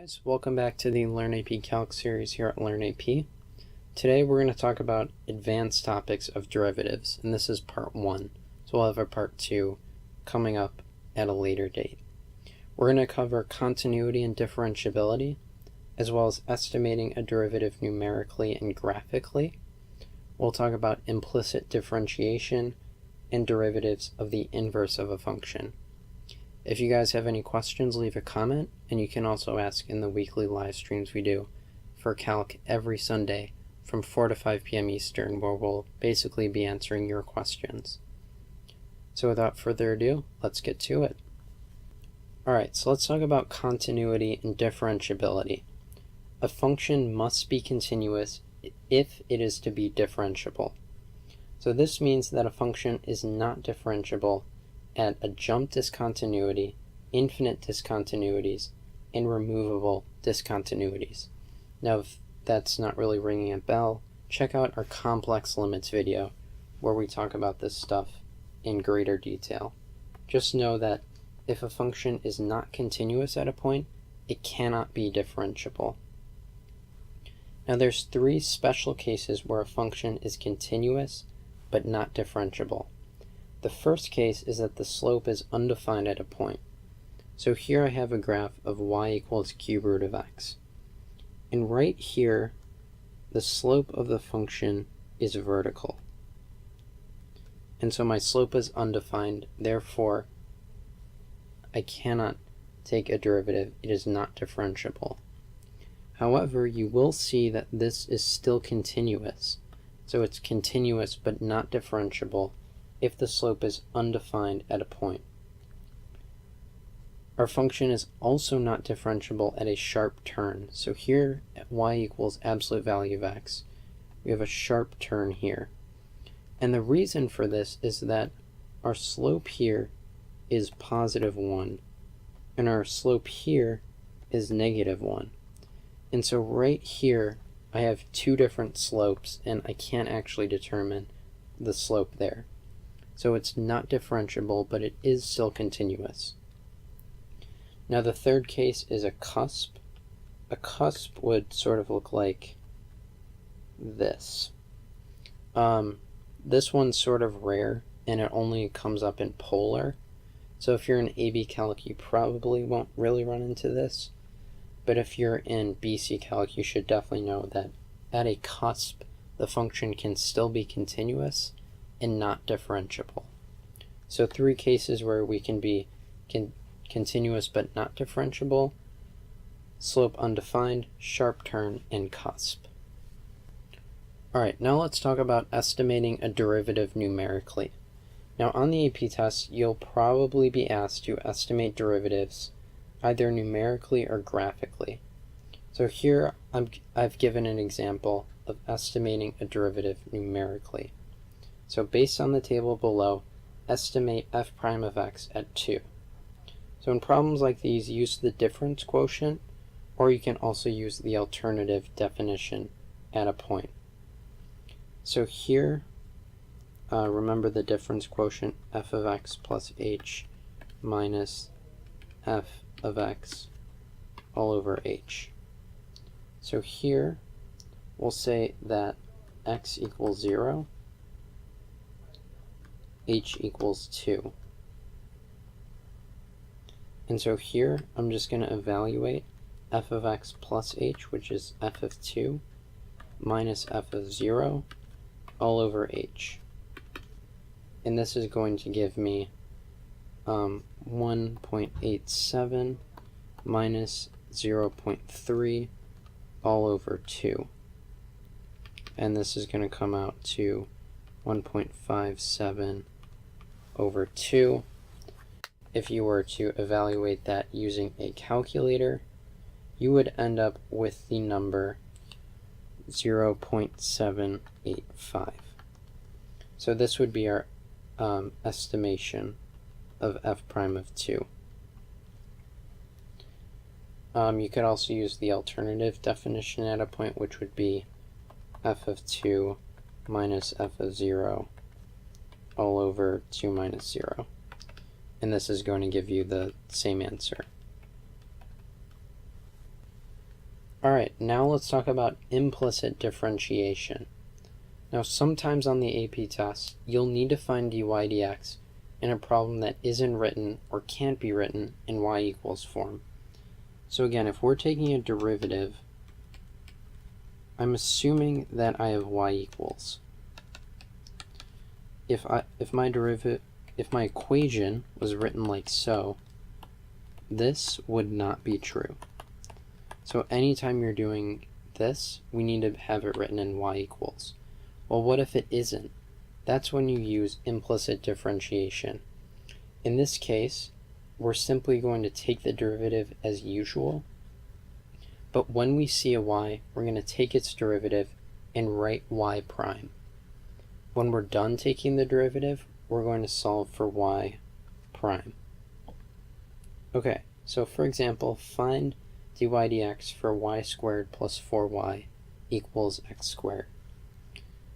guys, welcome back to the LearnAPCalc series here at LearnAP. Today we're going to talk about advanced topics of derivatives, and this is part 1, so we'll have a part 2 coming up at a later date. We're going to cover continuity and differentiability, as well as estimating a derivative numerically and graphically. We'll talk about implicit differentiation and derivatives of the inverse of a function. If you guys have any questions, leave a comment, and you can also ask in the weekly live streams we do for Calc every Sunday from 4 to 5 p.m. Eastern, where we'll basically be answering your questions. So without further ado, let's get to it. Alright, so let's talk about continuity and differentiability. A function must be continuous if it is to be differentiable. So this means that a function is not differentiable at a jump discontinuity, infinite discontinuities, and removable discontinuities. Now, if that's not really ringing a bell, check out our complex limits video where we talk about this stuff in greater detail. Just know that if a function is not continuous at a point, it cannot be differentiable. Now, there's 3 special cases where a function is continuous but not differentiable. The first case is that the slope is undefined at a point. So here I have a graph of y equals cube root of x. And right here, the slope of the function is vertical. And so my slope is undefined, therefore I cannot take a derivative. It is not differentiable. However, you will see that this is still continuous. So it's continuous but not differentiable if the slope is undefined at a point. Our function is also not differentiable at a sharp turn. So here at y equals absolute value of x, we have a sharp turn here. And the reason for this is that our slope here is positive 1, and our slope here is negative 1. And so right here, I have 2 different slopes, and I can't actually determine the slope there. So it's not differentiable, but it is still continuous. Now the third case is a cusp. A cusp would sort of look like this. This one's sort of rare, and it only comes up in polar. So if you're in AP Calc, you probably won't really run into this. But if you're in BC Calc, you should definitely know that at a cusp, the function can still be continuous and not differentiable. So 3 cases where we can be continuous but not differentiable: slope undefined, sharp turn, and cusp. Alright, now let's talk about estimating a derivative numerically. Now on the AP test, you'll probably be asked to estimate derivatives either numerically or graphically. So here I've given an example of estimating a derivative numerically. So based on the table below, estimate f prime of x at 2. So in problems like these, use the difference quotient, or you can also use the alternative definition at a point. So here, remember the difference quotient, f of x plus h minus f of x all over h. So here, we'll say that x equals 0, h equals 2. And so here, I'm just going to evaluate f of x plus h, which is f of 2, minus f of 0, all over h. And this is going to give me 1.87 minus 0.3 all over 2. And this is going to come out to 1.57 over 2. If you were to evaluate that using a calculator, you would end up with the number 0.785. So this would be our estimation of f prime of 2. You could also use the alternative definition at a point, which would be f of 2 minus f of 0 all over 2 minus 0. And this is going to give you the same answer. Alright, now let's talk about implicit differentiation. Now sometimes on the AP test, you'll need to find dy dx in a problem that isn't written or can't be written in y equals form. So again, if we're taking a derivative, I'm assuming that I have y equals. If my equation was written like so, this would not be true. So anytime you're doing this, we need to have it written in y equals. Well, what if it isn't? That's when you use implicit differentiation. In this case, we're simply going to take the derivative as usual, but when we see a y, we're going to take its derivative and write y prime. When we're done taking the derivative, we're going to solve for y prime. Okay, so for example, find dy dx for y squared plus 4y equals x squared.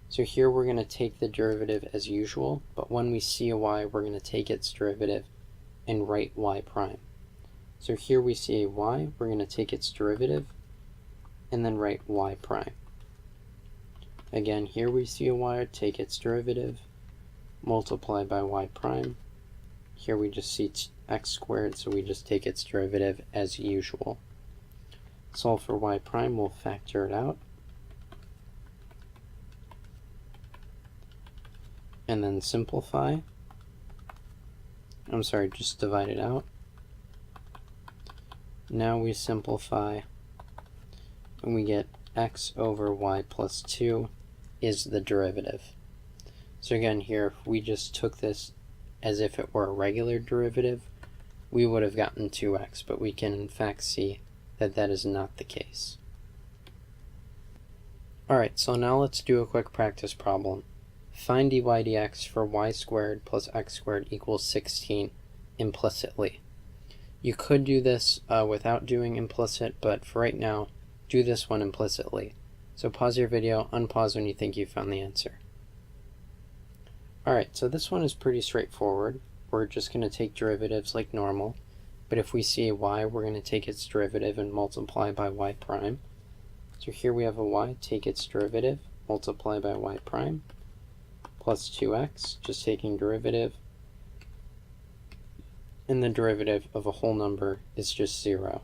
So here we're going to take the derivative as usual, but when we see a y, we're going to take its derivative and write y prime. So here we see a y, we're going to take its derivative and then write y prime. Again, here we see a y, take its derivative, multiply by y prime. Here we just see x squared, so we just take its derivative as usual. Solve for y prime, we'll factor it out. And then simplify. I'm sorry, just divide it out. Now we simplify, and we get x over y plus 2 is the derivative. So again, here, if we just took this as if it were a regular derivative, we would have gotten 2x, but we can in fact see that that is not the case. Alright, so now let's do a quick practice problem. Find dy dx for y squared plus x squared equals 16 implicitly. You could do this without doing implicit, but for right now, do this one implicitly. So pause your video, unpause when you think you found the answer. Alright, so this one is pretty straightforward. We're just going to take derivatives like normal, but if we see a y, we're going to take its derivative and multiply by y prime. So here we have a y, take its derivative, multiply by y prime, plus 2x, just taking derivative, and the derivative of a whole number is just 0.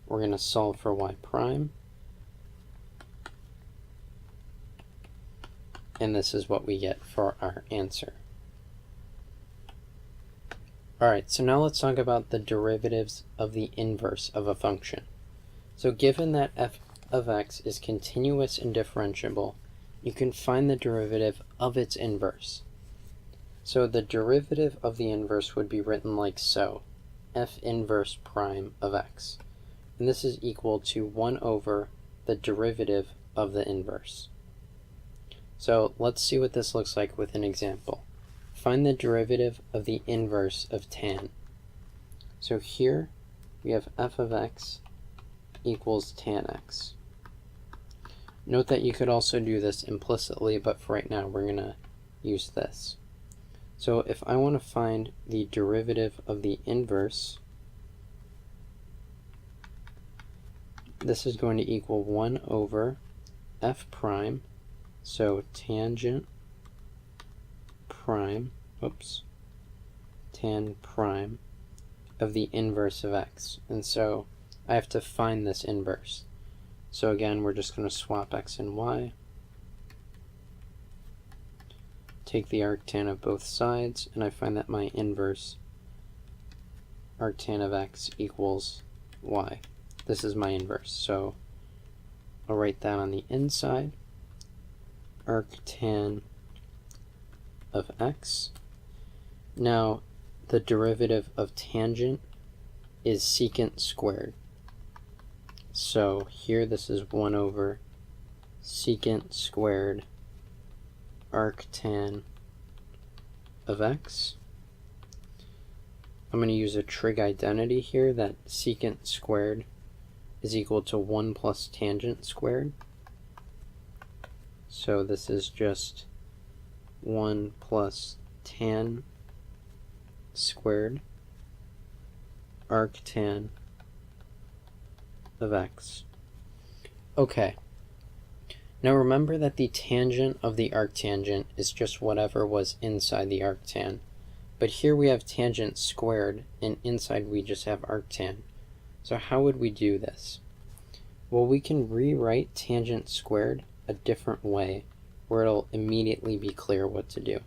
We're going to solve for y prime, and this is what we get for our answer. Alright, so now let's talk about the derivatives of the inverse of a function. So given that f of x is continuous and differentiable, you can find the derivative of its inverse. So the derivative of the inverse would be written like so, f inverse prime of x. And this is equal to 1 over the derivative of the inverse. So let's see what this looks like with an example. Find the derivative of the inverse of tan. So here we have f of x equals tan x. Note that you could also do this implicitly, but for right now we're going to use this. So if I want to find the derivative of the inverse, this is going to equal 1 over f prime, so tangent prime, tan prime of the inverse of x. And so I have to find this inverse. So again, we're just going to swap x and y, take the arctan of both sides, and I find that my inverse arctan of x equals y. This is my inverse, so I'll write that on the inside, arctan of x. Now, the derivative of tangent is secant squared. So here this is 1 over secant squared arctan of x. I'm going to use a trig identity here that secant squared is equal to 1 plus tangent squared. So this is just 1 plus tan squared arctan of x. Okay. Now remember that the tangent of the arctangent is just whatever was inside the arctan. But here we have tangent squared, and inside we just have arctan. So how would we do this? Well, we can rewrite tangent squared a different way, where it'll immediately be clear what to do.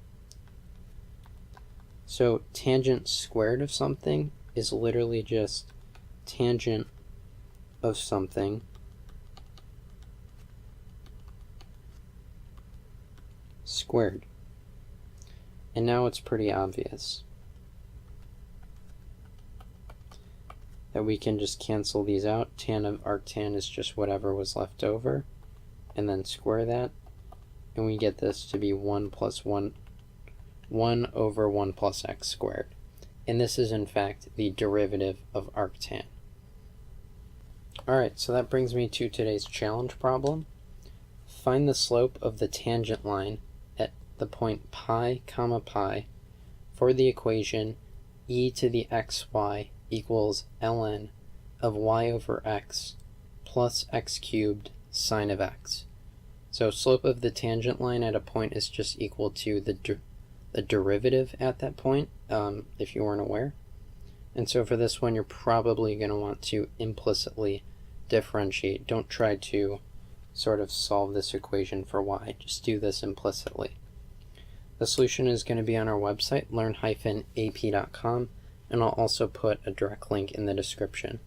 So tangent squared of something is literally just tangent of something squared. And now it's pretty obvious that we can just cancel these out. Tan of arctan is just whatever was left over, and then square that, and we get this to be 1 over 1 plus x squared. And this is in fact the derivative of arctan. Alright, so that brings me to today's challenge problem. Find the slope of the tangent line at the point pi comma pi for the equation e to the xy equals ln of y over x plus x cubed sine of x. So slope of the tangent line at a point is just equal to the derivative at that point, if you weren't aware. And so for this one, you're probably going to want to implicitly differentiate. Don't try to sort of solve this equation for y. Just do this implicitly. The solution is going to be on our website, learn-ap.com, and I'll also put a direct link in the description.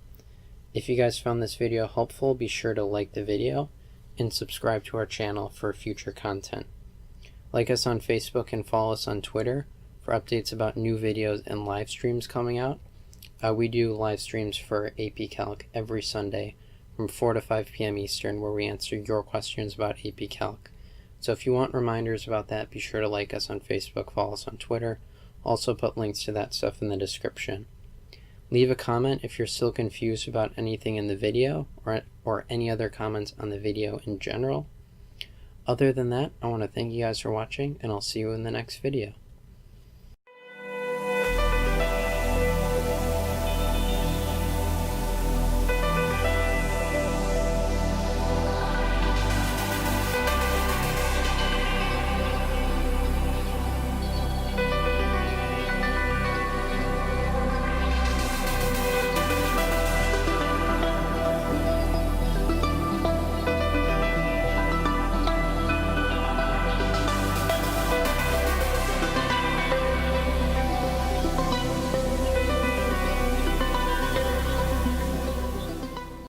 If you guys found this video helpful, be sure to like the video and subscribe to our channel for future content. Like us on Facebook and follow us on Twitter for updates about new videos and live streams coming out. We do live streams for AP Calc every Sunday from 4 to 5 p.m. Eastern, where we answer your questions about AP Calc. So if you want reminders about that, be sure to like us on Facebook, follow us on Twitter. Also put links to that stuff in the description. Leave a comment if you're still confused about anything in the video, or any other comments on the video in general. Other than that, I want to thank you guys for watching, and I'll see you in the next video.